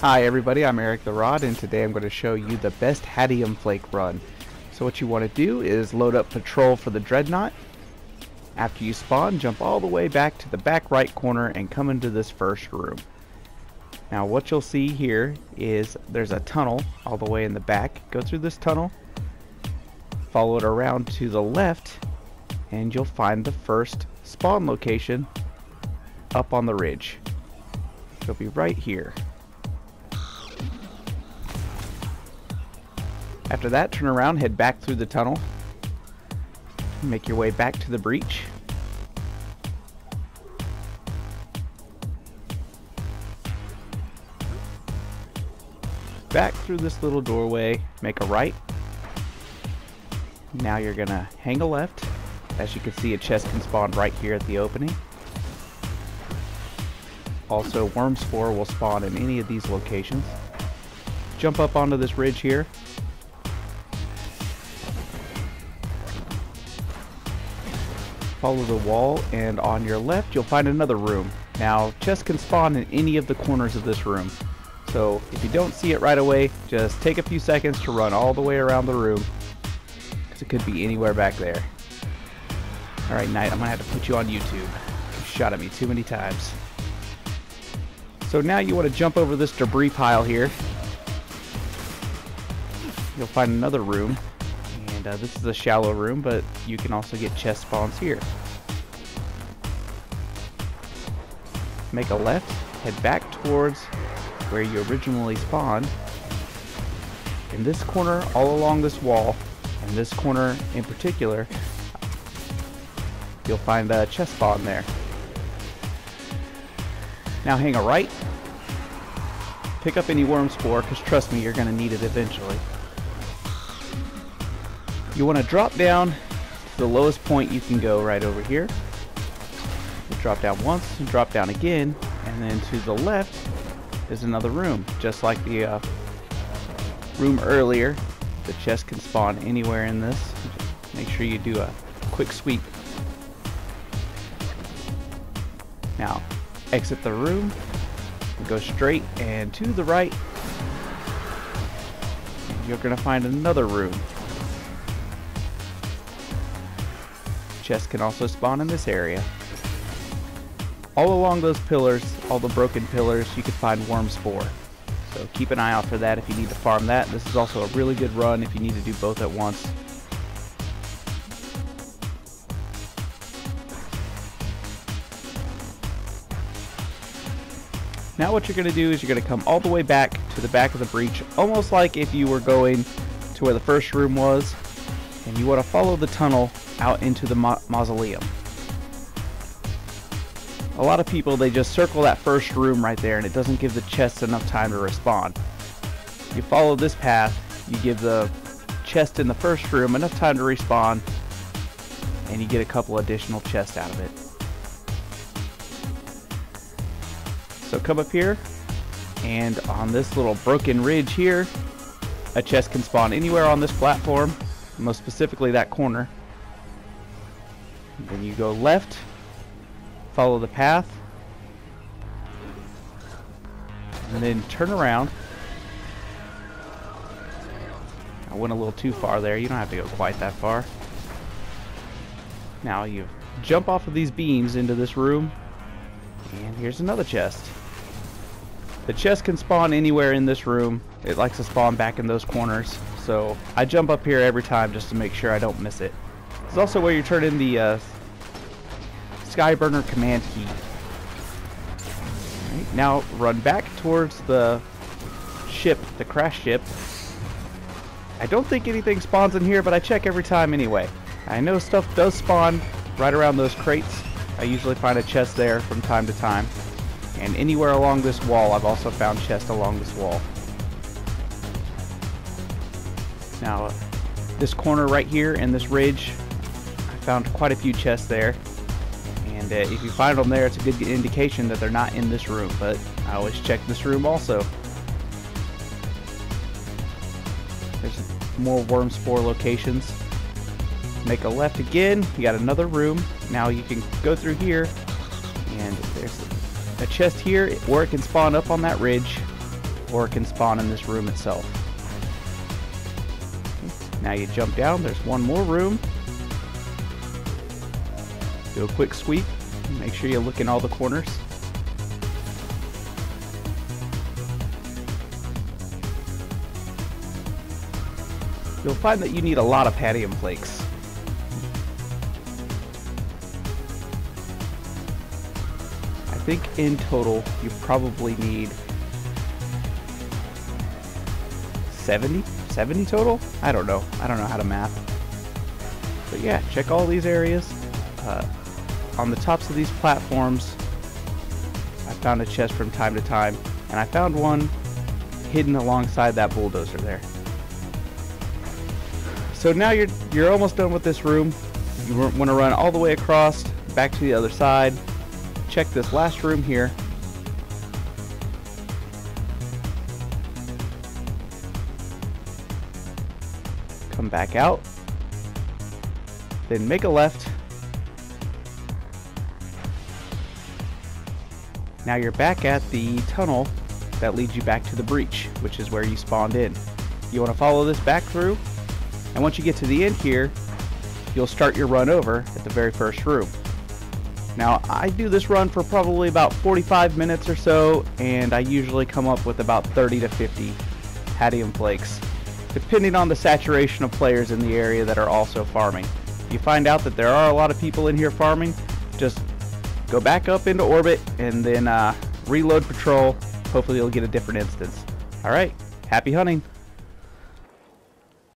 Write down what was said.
Hi everybody, I'm Eric the Rod, and today I'm going to show you the best Hadium Flake run. So what you want to do is load up Patrol for the Dreadnought. After you spawn, jump all the way back to the back right corner and come into this first room. Now what you'll see here is there's a tunnel all the way in the back. Go through this tunnel, follow it around to the left, and you'll find the first spawn location up on the ridge. It'll be right here. After that, turn around, head back through the tunnel, make your way back to the breach. Back through this little doorway, make a right. Now you're gonna hang a left. As you can see, a chest can spawn right here at the opening. Also, worm spore will spawn in any of these locations. Jump up onto this ridge here. Follow the wall, and on your left you'll find another room. Now, chests can spawn in any of the corners of this room. So if you don't see it right away, just take a few seconds to run all the way around the room, because it could be anywhere back there. Alright, Knight, I'm going to have to put you on YouTube. You shot at me too many times. So now you want to jump over this debris pile here. You'll find another room. And this is a shallow room, but you can also get chest spawns here. Make a left, head back towards where you originally spawned. In this corner, all along this wall, and this corner in particular, you'll find a chest spawn there. Now hang a right, pick up any worm spore, because trust me, you're going to need it eventually. You want to drop down to the lowest point you can go right over here. You drop down once, and drop down again, and then to the left is another room. Just like the room earlier, the chest can spawn anywhere in this. Just make sure you do a quick sweep. Now, exit the room, and go straight and to the right. You're going to find another room. Chests can also spawn in this area. All along those pillars, all the broken pillars, you can find worm spore. So keep an eye out for that if you need to farm that. This is also a really good run if you need to do both at once. Now what you're going to do is you're going to come all the way back to the back of the breach, almost like if you were going to where the first room was, and you want to follow the tunnel out into the mausoleum. A lot of people, they just circle that first room right there, and it doesn't give the chests enough time to respawn. You follow this path, you give the chest in the first room enough time to respawn, and you get a couple additional chests out of it. So come up here, and on this little broken ridge here, a chest can spawn anywhere on this platform, most specifically that corner. And then you go left, follow the path, and then turn around. I went a little too far there. You don't have to go quite that far. Now you jump off of these beams into this room, and here's another chest. The chest can spawn anywhere in this room. It likes to spawn back in those corners, so I jump up here every time just to make sure I don't miss it. This is also where you turn in the Skyburner command key. Right, now run back towards the ship, the crash ship. I don't think anything spawns in here, but I check every time anyway. I know stuff does spawn right around those crates. I usually find a chest there from time to time. And anywhere along this wall, I've also found chests along this wall. Now, this corner right here and this ridge, I found quite a few chests there. And if you find them there, it's a good indication that they're not in this room. But I always check this room also. There's more worm spore locations. Make a left again. You got another room. Now you can go through here, and there's a chest here where it can spawn up on that ridge. or it can spawn in this room itself. Now you jump down, there's one more room. Do a quick sweep, make sure you look in all the corners. You'll find that you need a lot of Hadium Flakes. I think in total you probably need 70 total? I don't know how to math. But yeah, check all these areas. On the tops of these platforms, I found a chest from time to time, and I found one hidden alongside that bulldozer there. So now you're almost done with this room. You want to run all the way across, back to the other side. Check this last room here. Come back out. Then make a left. Now you're back at the tunnel that leads you back to the breach, which is where you spawned in. You want to follow this back through, and once you get to the end here, you'll start your run over at the very first room. Now I do this run for probably about 45 minutes or so, and I usually come up with about 30 to 50 Hadium Flakes, depending on the saturation of players in the area that are also farming. If you find out that there are a lot of people in here farming, just go back up into orbit and then reload patrol. Hopefully you'll get a different instance. Alright, happy hunting!